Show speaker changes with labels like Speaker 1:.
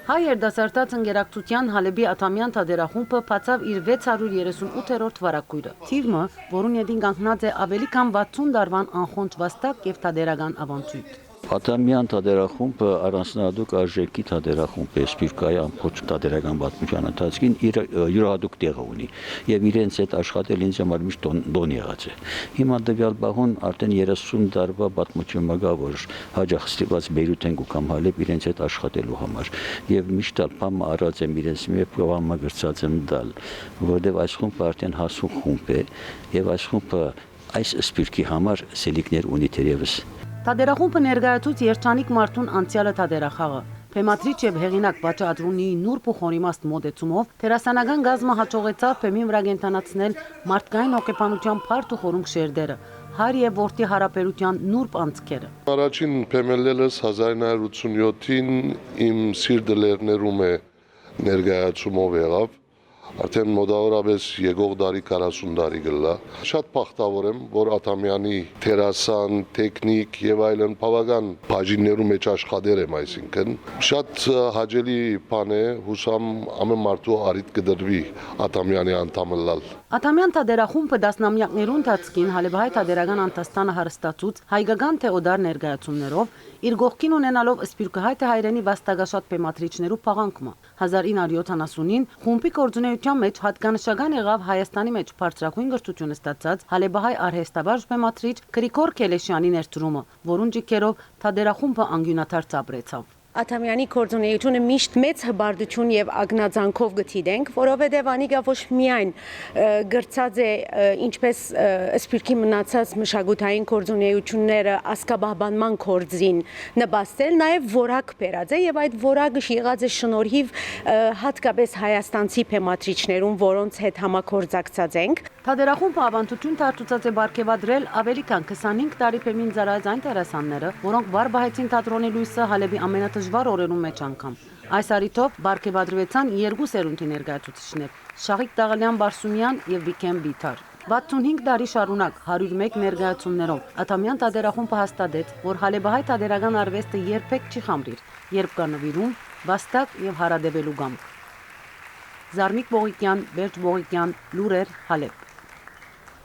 Speaker 1: Հայ երդասարտած ընկերակցության Հալեբի Աթամյան թատերախումբը բացավ իր 638-րդ վարակույրը։ Թիրմը, որուն ետին կանգնած է ավելի քան 60 տարվան անխոնջ վաստակ եւ թատերական ավանդույթ։
Speaker 2: Աթամյան թատերախումբը առանձնահատուկ արժեքի թատերախումբ է Սփյուռքայի ամբողջ թատերական պատմության ընթացքին իր յուրահատուկ տեղը ունի եւ իրենց հետ աշխատել ինձ համար միշտ դոն եղած է։ Հիմա դեպյալ բախուն արդեն 30 տարվա պատմություն մգա, որ հաջող ստիպված Բեյրութ են ու կամ Հալեբ իրենց հետ աշխատելու համար եւ միշտ բամ առած եմ իրենց մի պրոգրամը գրծած եմ դալ, որովհետեւ այս խումբը արդեն հասուն խումբ է եւ այս խումբը այս Սփյուռքի համար սելիկներ ունի թերևս։
Speaker 1: Թատերախումբը ներկայացուց երջանիկ մարդուն անցյալը թատերախաղը։ Փեմատրիչ եւ հեղինակ Բաճատրունի նուրբ ու խորիմաստ մոդեցումով թերասանական գազմը հաջողեցավ փեմին վրա կենտրոնացնել մարդկային հոգեբանության փարթ ու խորունկ շերտերը, հայր եւ որդի հարաբերության նուրբ անցքերը։
Speaker 3: Առաջին փեմելելս 1987-ին իմ սիրտը լեռներում է ներկայացումով եղավ։ Արդեն մոտավորապես եկող տարի 40 տարի գլա։ Շատ բախտավոր եմ, որ Աթամյանի թերասան, տեխնիկ եւ այլն բավական բաժիններում մեջ աշխատեր եմ, այսինքն շատ հաճելի բան է, հուսամ ամեն մարդու արիտ կդրվի Աթամյանի անդամը լալ։
Speaker 1: Աթամյան թատերախումբը դասնամյակներու ընթացքին Հալեբահայ թատերական անտաստանը հարստացուց հայկական թեոդար ներկայացումներով իր գողքին ունենալով Սփյուռքահայ հայրենի վաստակաշատ փեմատրիչներու փաղանքումը 1970-ին խումբի կորձունեության մեջ հատկանշական եղավ Հայաստանի մեջ բարձրագույն կրթություն ստացած Հալեբահայ արհեստաբար փեմատրիչ Գրիգոր Քելեշյանի ներդրումը, որուն ջիքերով թատերախումբը անգյունաթար ծաբրեցավ։
Speaker 4: Աթամյանի կորձունեությունը միշտ մեծ հբարդություն եւ ագնացանքով գտիդենք, որովհետեւ անիկա ոչ միայն գրծած է ինչպես Սփյուռքի մնացած մշակութային կորձունեությունները ասկաբահբանման կորձին նպաստել, նաեւ որակ բերած է եւ այդ որակը եղած է շնորհիվ հատկապես հայաստանցի փեմատրիչներուն, որոնց հետ համակորձակցած ենք։
Speaker 1: Թատերախումբը ավանդություն դարձած է բարգեւադրել ավելի քան 25 տարի փեմին ծառայած այն դերասանները, որոնք վարբահեցին թատրոնի լույսը Հալեբի ամենադժվար օրերուն մեջ անգամ։ Այս առիթով բարգեւադրվեցան երկու սերունդի ներկայացուցիչներ՝ Շաղիկ Տաղալյան Բարսումյան եւ Վիքեն Բիթար։ 65 տարի շարունակ 101 ներկայացումներով Աթամյան թատերախումբը հաստատեց, որ Հալեբահայ թատերական արվեստը երբեք չի խամրիր, երբ կա նվիրում, վաստակ եւ հարադեվելու գամ։ Զարմիկ Բողիկյան, Բերջ Բողիկյան, Լուրեր, Հալեբ։